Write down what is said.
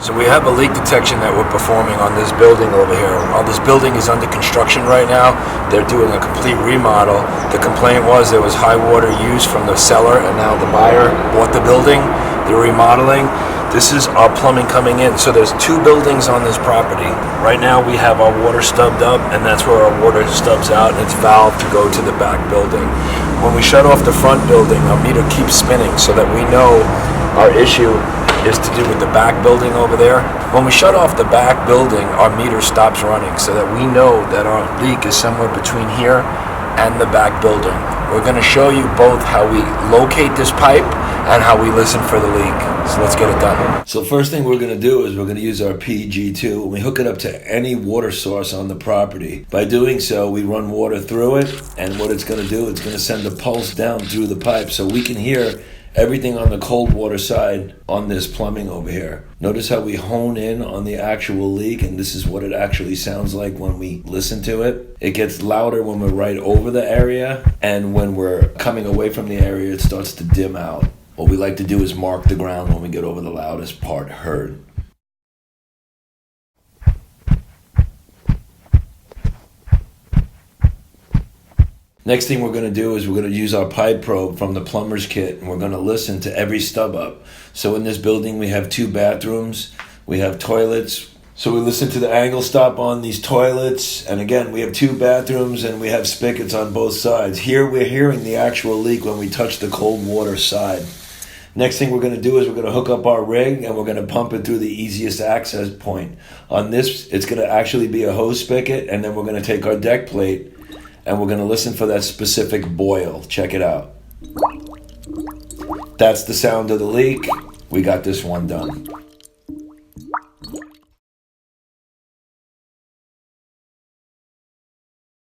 So we have a leak detection that we're performing on this building over here. While this building is under construction right now, they're doing a complete remodel. The complaint was there was high water used from the seller, and now the buyer bought the building. They're remodeling. This is our plumbing coming in. So there's two buildings on this property. Right now we have our water stubbed up, and that's where our water stubs out, and it's valved to go to the back building. When we shut off the front building, our meter keeps spinning so that we know our issue is to do with the back building over there. When we shut off the back building, our meter stops running so that we know that our leak is somewhere between here and the back building. We're going to show you both how we locate this pipe and how we listen for the leak. So let's get it done. So first thing we're going to do is we're going to use our PG-2 and we hook it up to any water source on the property. By doing so, we run water through it, and what it's going to do, it's going to send a pulse down through the pipe so we can hear everything on the cold water side on this plumbing over here. Notice how we hone in on the actual leak, and this is what it actually sounds like when we listen to it. It gets louder when we're right over the area, and when we're coming away from the area, it starts to dim out. What we like to do is mark the ground when we get over the loudest part heard. Next thing we're going to do is we're going to use our pipe probe from the Plumbers Kit, and we're going to listen to every stub up. So in this building we have 2 bathrooms, we have toilets. So we listen to the angle stop on these toilets, and again we have 2 bathrooms and we have spigots on both sides. Here we're hearing the actual leak when we touch the cold water side. Next thing we're going to do is we're going to hook up our rig and we're going to pump it through the easiest access point. On this, it's going to actually be a hose spigot, and then we're going to take our deck plate and we're going to listen for that specific boil. Check it out. That's the sound of the leak. We got this one done.